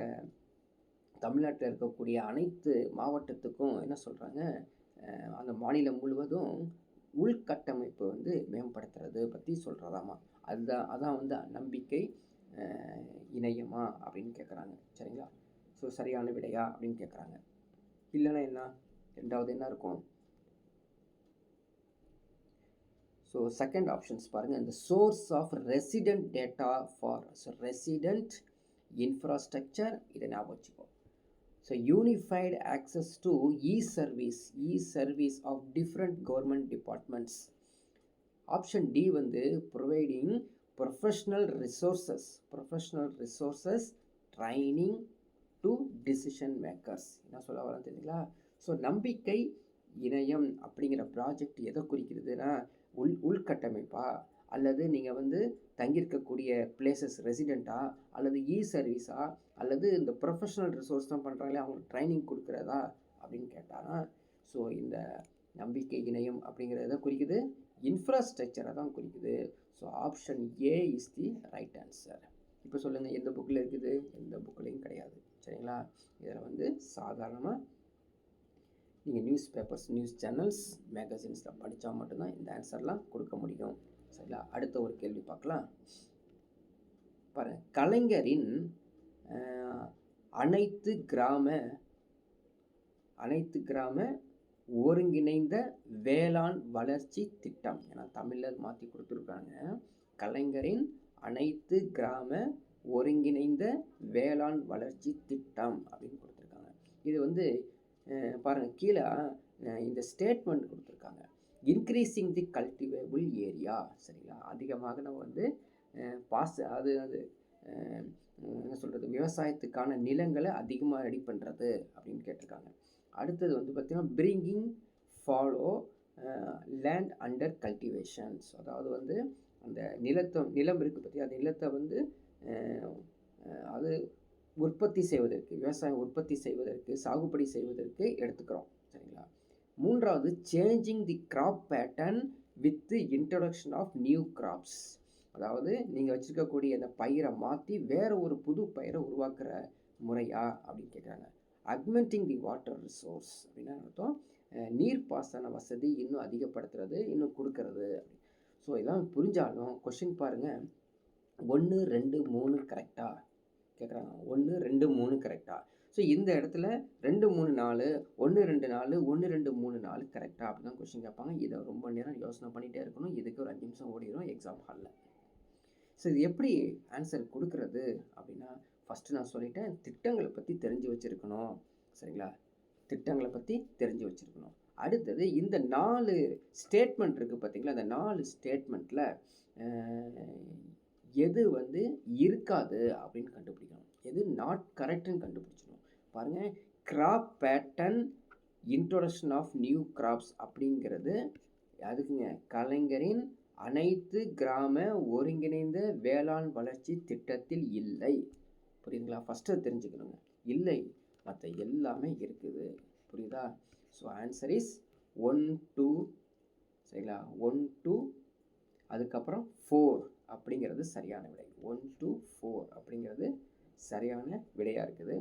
தமிழ்நாட்டில் இருக்கக்கூடிய அனைத்து மாவட்டத்துக்கும் என்ன சொல்கிறாங்க, அந்த மாநிலம் முழுவதும் உள்கட்டமைப்பு வந்து மேம்படுத்துறது பற்றி சொல்கிறதாமா. அதான் வந்து நம்பிக்கை இணையமா அப்படின்னு கேட்குறாங்க. சரிங்களா? ஸோ சரியான விடையா அப்படின்னு கேட்குறாங்க. இல்லைன்னா என்ன, ரெண்டாவது என்ன இருக்கும்? ஸோ செகண்ட் ஆப்ஷன்ஸ் பாருங்கள். இந்த source of resident data for resident infrastructure. இதை ஞாபகம் வச்சுக்கோ. So unified access to e-service of different government departments. Option D வந்து providing professional resources training to decision makers. என்ன சொல்ல வரேன் தெரியுங்களா? ஸோ நம்பிக்கை இணையம் அப்படிங்கிற ப்ராஜெக்ட் எதை குறிக்கிறதுனா உள்கட்டமைப்பா, அல்லது நீங்கள் வந்து தங்கியிருக்கக்கூடிய பிளேசஸ் ரெசிடெண்ட்டா, அல்லது சர்வீஸா, அல்லது இந்த ப்ரொஃபஷனல் ரிசோர்ஸ் தான் பண்ணுறாங்களே அவங்களுக்கு ட்ரைனிங் கொடுக்குறதா அப்படின்னு கேட்டானா, ஸோ இந்த நம்பிக்கை இணையம் அப்படிங்கிறத குறிக்குது, இன்ஃப்ராஸ்ட்ரக்சரை தான் குறிக்குது. So option A is the right answer. இப்போ சொல்லுங்கள், எந்த புக்கில் இருக்குது? எந்த புக்லேயும் கிடையாது. சரிங்களா? இதில் வந்து சாதாரணமாக நீங்கள் நியூஸ் சேனல்ஸ், மேகசின்ஸில் படித்தா மட்டும்தான் இந்த ஆன்சர்லாம் கொடுக்க முடியும். சரிங்களா? அடுத்த ஒரு கேள்வி பார்க்கலாம். பாருங்கள், கலைஞரின் அனைத்து கிராம ஒருங்கிணைந்த வேளாண் வளர்ச்சி திட்டம். ஏன்னா தமிழில் மாற்றி கொடுத்துருக்காங்க. கலைஞரின் அனைத்து கிராம ஒருங்கிணைந்த வேளாண் வளர்ச்சி திட்டம் அப்படின்னு கொடுத்துருக்காங்க. இது வந்து பாருங்கள், கீழே இந்த ஸ்டேட்மெண்ட் கொடுத்துருக்காங்க. இன்க்ரீஸிங் தி கல்டிவேபிள் ஏரியா. சரிங்களா? அதிகமாக நம்ம வந்து என்ன சொல்கிறது, விவசாயத்துக்கான நிலங்களை அதிகமாக ரெடி பண்ணுறது அப்படின்னு கேட்டிருக்காங்க. அடுத்தது வந்து பார்த்திங்கன்னா bringing follow land under cultivations. அதாவது வந்து அந்த நிலம் இருக்குது பற்றி, அந்த நிலத்தை வந்து அது உற்பத்தி செய்வதற்கு, விவசாயம் உற்பத்தி செய்வதற்கு, சாகுபடி செய்வதற்கு எடுத்துக்கிறோம். சரிங்களா? மூன்றாவது, changing the crop pattern with introduction of new crops. அதாவது நீங்கள் வச்சுருக்கக்கூடிய அந்த பயிரை மாற்றி வேறு ஒரு புது பயிரை உருவாக்குற முறையா அப்படின்னு கேட்குறாங்க. அக்மெண்டிங் தி வாட்டர் ரிசோர்ஸ் அப்படின்னா அர்த்தம் நீர்ப்பாசன வசதி இன்னும் அதிகப்படுத்துறது, இன்னும் கொடுக்கறது. ஸோ இதெல்லாம் புரிஞ்சாலும் கொஷின் பாருங்கள், 1, 2, 3 கரெக்டாக கேட்குறாங்க. 1, 2, 3 கரெக்டாக. ஸோ இந்த இடத்துல 2, 3, 4, 1, 2, 4, 1, 2, 3, 4 கரெக்டாக அப்படி தான் கொஷின் கேட்பாங்க. இதை ரொம்ப நேரம் யோசனை பண்ணிகிட்டே இருக்கணும். இதுக்கு ஒரு 5 நிமிஷம் ஓடிடும் எக்ஸாம் ஹாலில். ஸோ இது எப்படி ஆன்சர் கொடுக்குறது அப்படின்னா, ஃபஸ்ட்டு நான் சொல்லிட்டேன், திட்டங்களை பற்றி தெரிஞ்சு வச்சுருக்கணும். சரிங்களா? திட்டங்களை பற்றி தெரிஞ்சு வச்சுருக்கணும். அடுத்தது இந்த 4 ஸ்டேட்மெண்ட் இருக்குது பார்த்தீங்களா? அந்த 4 ஸ்டேட்மெண்ட்டில் எது வந்து இருக்காது அப்படின்னு கண்டுபிடிக்கணும். எது நாட் கரெக்டுன்னு கண்டுபிடிச்சிடணும். பாருங்கள், crop pattern introduction of new crops அப்படிங்கிறது அதுக்குங்க கலைஞரின் அனைத்து கிராம ஒருங்கிணைந்த வேளாண் வளர்ச்சி திட்டத்தில் இல்லை. புரியுதுங்களா? ஃபஸ்ட்டு தெரிஞ்சுக்கணுங்க. இல்லை, மற்ற எல்லாமே இருக்குது. புரியுதா? So answer is 1, 2. சரிங்களா? 1, 2 அதுக்கப்புறம் 4 அப்படிங்கிறது சரியான விடை. 1, 2, 4 அப்படிங்கிறது சரியான விடையாக இருக்குது.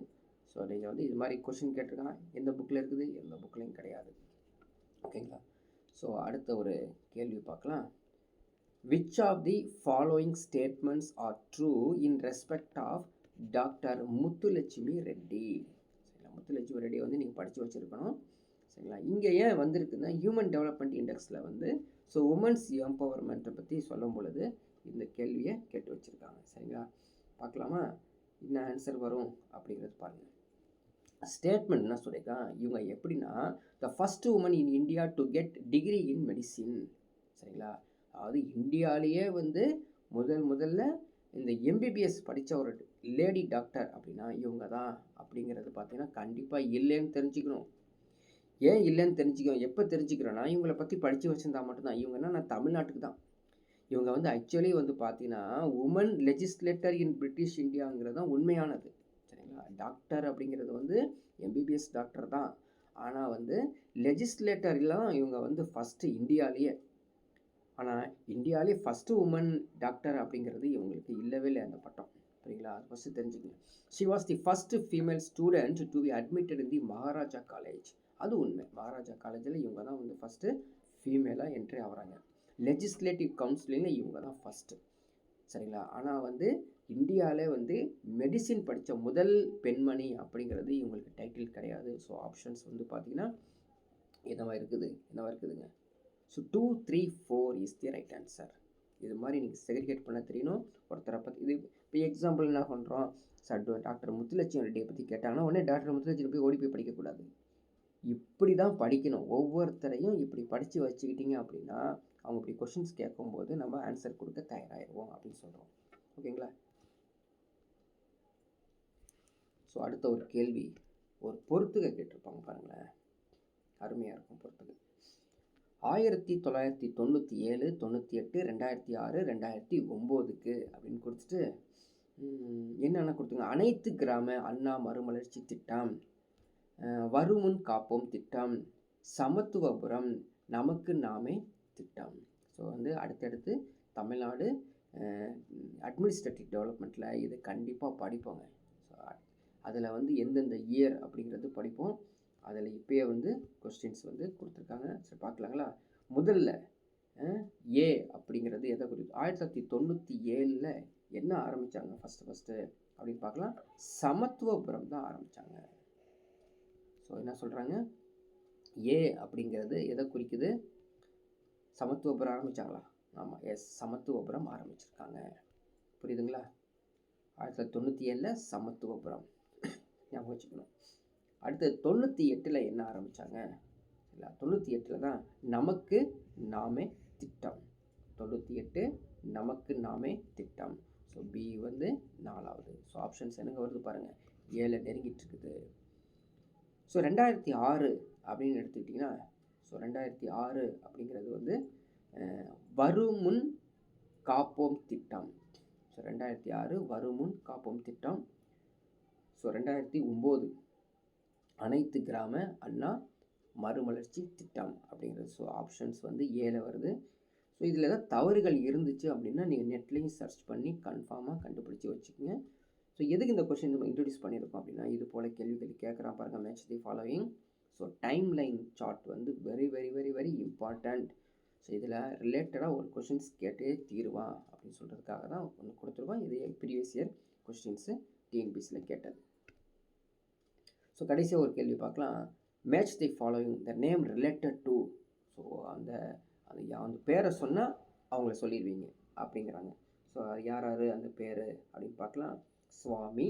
ஸோ நீங்கள் வந்து இது மாதிரி கொஷின் கேட்டிருக்காங்க. எந்த புக்கில் இருக்குது? எந்த புக்லையும் கிடையாது. ஓகேங்களா? ஸோ அடுத்த ஒரு கேள்வி பார்க்கலாம். Which of the following statements are true in respect of doctor Muthulakshmi Reddy? சரிங்களா? முத்துலட்சுமி ரெட்டியை வந்து நீங்கள் படித்து வச்சுருக்கணும். சரிங்களா? இங்கே ஏன் வந்திருக்குன்னா, ஹியூமன் டெவலப்மெண்ட் இண்டெக்ஸில் வந்து ஸோ உமன்ஸ் எம்பவர்மெண்ட்டை பற்றி சொல்லும் பொழுது இந்த கேள்வியை கேட்டு வச்சுருக்காங்க. சரிங்களா? பார்க்கலாமா என்ன ஆன்சர் வரும் அப்படிங்கிறது பாருங்கள். ஸ்டேட்மெண்ட் என்ன சொல்லியிருக்கான், இவங்க எப்படின்னா the first woman in India to get degree in medicine. சரிங்களா? அதாவது இந்தியாவிலேயே வந்து முதல்ல இந்த எம்பிபிஎஸ் படித்த ஒரு லேடி டாக்டர் அப்படின்னா இவங்க தான் அப்படிங்கிறது பார்த்தீங்கன்னா கண்டிப்பாக இல்லைன்னு தெரிஞ்சுக்கணும். ஏன் இல்லைன்னு தெரிஞ்சுக்கணும், எப்போ தெரிஞ்சுக்கிறோன்னா இவங்களை பற்றி படித்து வச்சுருந்தா மட்டும்தான். இவங்கன்னா நான் தமிழ்நாட்டுக்கு தான். இவங்க வந்து ஆக்சுவலி வந்து பார்த்தீங்கன்னா உமன் லெஜிஸ்லேட்டர் இன் பிரிட்டிஷ் இந்தியாங்கிறது தான் உண்மையானது. சரிங்களா? டாக்டர் அப்படிங்கிறது வந்து எம்பிபிஎஸ் டாக்டர் தான். ஆனால் வந்து லெஜிஸ்லேட்டர்லாம் இவங்க வந்து ஃபஸ்ட்டு இந்தியாவிலேயே. ஆனால் இந்தியாவிலே ஃபஸ்ட்டு உமன் டாக்டர் அப்படிங்கிறது இவங்களுக்கு இல்லவே இல்லை அந்த பட்டம். சரிங்களா? அது ஃபஸ்ட்டு தெரிஞ்சுக்கணும். She was the first female student to be admitted in the Maharaja college. அது உண்மை. மகாராஜா காலேஜில் இவங்க தான் வந்து ஃபஸ்ட்டு ஃபீமேலாக என்ட்ரி ஆகிறாங்க. லெஜிஸ்லேட்டிவ் கவுன்சிலிங்கில் இவங்க தான் ஃபஸ்ட்டு. சரிங்களா? ஆனால் வந்து இந்தியாவில் வந்து மெடிசின் படித்த முதல் பெண்மணி அப்படிங்கிறது இவங்களுக்கு டைட்டில் கிடையாது. ஸோ ஆப்ஷன்ஸ் வந்து பார்த்திங்கன்னா என்னவா இருக்குதுங்க. So 2, 3, 4 is the right answer. இது மாதிரி நீங்கள் செக்ரிகேட் பண்ண தெரியணும். ஒருத்தரை பற்றி இது இப்போ எக்ஸாம்பிள் என்ன பண்ணுறோம், சார் டாக்டர் முத்துலட்சுமி ரெட்டியை பற்றி கேட்டாங்கன்னா உடனே டாக்டர் முத்துலட்சுமி போய் ஓடி போய் படிக்கக்கூடாது. இப்படி தான் படிக்கணும். ஒவ்வொருத்தரையும் இப்படி படித்து வச்சுக்கிட்டீங்க அப்படின்னா அவங்க இப்படி கொஷின்ஸ் கேட்கும்போது நம்ம ஆன்சர் கொடுக்க தயாராகிடுவோம் அப்படின்னு சொல்கிறோம். ஓகேங்களா? ஸோ அடுத்த ஒரு கேள்வி, ஒரு பொறுத்துக கேட்டிருப்பாங்க பாருங்களேன், அருமையாக இருக்கும் பொறுத்துக. 1997, 98, 2006, 2009க்கு அப்படின்னு கொடுத்துட்டு என்னென்ன கொடுத்துங்க, அனைத்து கிராம அண்ணா மறுமலர்ச்சி திட்டம், வருமுன் காப்போம் திட்டம், சமத்துவபுரம், நமக்கு நாமே திட்டம். ஸோ வந்து அடுத்தடுத்து தமிழ்நாடு அட்மினிஸ்ட்ரேட்டிவ் டெவலப்மெண்ட்டில் இது கண்டிப்பாக படிப்போங்க. ஸோ அதில் வந்து எந்தெந்த இயர் அப்படிங்கிறது படிப்போம். அதில் இப்போயே வந்து கொஸ்டின்ஸ் வந்து கொடுத்துருக்காங்க. சரி பார்க்கலாங்களா? முதல்ல ஏ அப்படிங்கிறது எதை குறித்து, 1997 என்ன ஆரம்பித்தாங்க ஃபஸ்ட்டு அப்படின்னு பார்க்கலாம். சமத்துவபுரம் தான் ஆரம்பித்தாங்க. ஸோ என்ன சொல்கிறாங்க, ஏ அப்படிங்கிறது எதை குறிக்குது, சமத்துவபுரம் ஆரம்பித்தாங்களா? ஆமாம், எஸ், சமத்துவபுரம் ஆரம்பிச்சிருக்காங்க. புரியுதுங்களா? 1997 சமத்துவபுரம் ஞாபகம் வச்சுக்கணும். அடுத்து 98 என்ன ஆரம்பித்தாங்க? இல்லை, 98 தான் நமக்கு நாமே திட்டம். 98 நமக்கு நாமே திட்டம். ஸோ பி வந்து 4வது. ஸோ ஆப்ஷன்ஸ் என்னங்க வருது பாருங்கள், 7 நெருங்கிட்டு இருக்குது. ஸோ 2006 அப்படின்னு எடுத்துக்கிட்டிங்கன்னா, ஸோ 2006 அப்படிங்கிறது வந்து வருமுன் காப்போம் திட்டம். ஸோ 2006 வருமுன் காப்போம் திட்டம். ஸோ 2009 அனைத்து கிராம அண்ணா மறுமலர்ச்சி திட்டம் அப்படிங்கிறது. ஸோ ஆப்ஷன்ஸ் வந்து 7 வருது. ஸோ இதில் ஏதாவது தவறுகள் இருந்துச்சு அப்படின்னா நீங்கள் நெட்லேயும் சர்ச் பண்ணி கன்ஃபார்மாக கண்டுபிடிச்சி வச்சுக்கோங்க. ஸோ எதுக்கு இந்த கொஸ்டின் நம்ம இன்ட்ரடியூஸ் பண்ணியிருக்கோம் அப்படின்னா, இது போல் கேள்விகள் கேட்குறான் பாருங்கள், match the following. So time line chart வந்து very very very very important. So இதில் ரிலேட்டடாக ஒரு கொஷின்ஸ் கேட்டே தீருவான் அப்படின்னு சொல்கிறதுக்காக தான் ஒன்று கொடுத்துருக்கோம். இது ப்ரீவியஸ் இயர் கொஸ்டின்ஸு டிஎன்பிசியில் கேட்டது. ஸோ கடைசியாக ஒரு கேள்வி பார்க்கலாம். Match the following the name related to. So அந்த பேரை சொன்னால் அவங்கள சொல்லிடுவீங்க அப்படிங்கிறாங்க. ஸோ யார் அந்த பேர் அப்படின்னு பார்க்கலாம். சுவாமி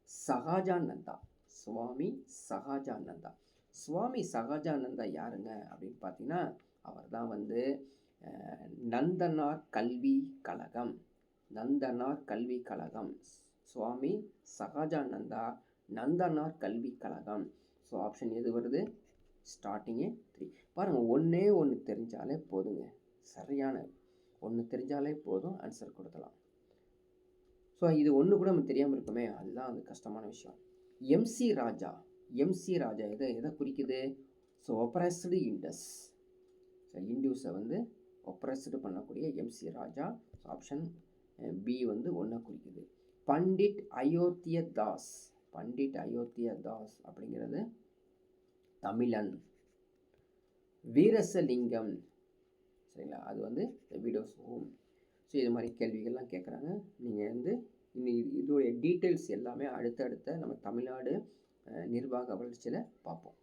சகாஜானந்தா. சுவாமி சகாஜானந்தா. சுவாமி சகாஜானந்தா யாருங்க அப்படின்னு பார்த்தீங்கன்னா, அவர் தான் வந்து நந்தனார் கல்வி கழகம். நந்தனார் கல்வி கழகம். சுவாமி சகாஜானந்தா நந்தனார் கல்வி கழகம். ஸோ ஆப்ஷன் எது வருது, ஸ்டார்டிங்கே 3. பாருங்கள், ஒன்றே ஒன்று தெரிஞ்சாலே போதுங்க, சரியான ஒன்று தெரிஞ்சாலே போதும், ஆன்சர் கொடுக்கலாம். ஸோ இது ஒன்று கூட நம்ம தெரியாமல் இருக்குமே, அதுதான் அது கஷ்டமான விஷயம். எம்சி ராஜா. எம்சி ராஜா எதை குறிக்குது? So oppressed Hindus. ஸோ இண்டியூஸை வந்து ஒப்ரஸ்டு பண்ணக்கூடிய MC Raja. So option B வந்து 1 குறிக்குது. பண்டிட் அயோத்திய தாஸ். பண்டிட் அயோத்திய தாஸ் அப்படிங்கிறது தமிழன். வீரசலிங்கம், சரிங்களா, அது வந்து வீடியோஸ் ஹோம். ஸோ இது மாதிரி கேள்விகள்லாம் கேட்குறாங்க. நீங்கள் வந்து இதோடைய டீட்டெயில்ஸ் எல்லாமே அடுத்தடுத்த நம்ம தமிழ்நாடு நிர்வாக வளர்ச்சியில் பார்ப்போம்.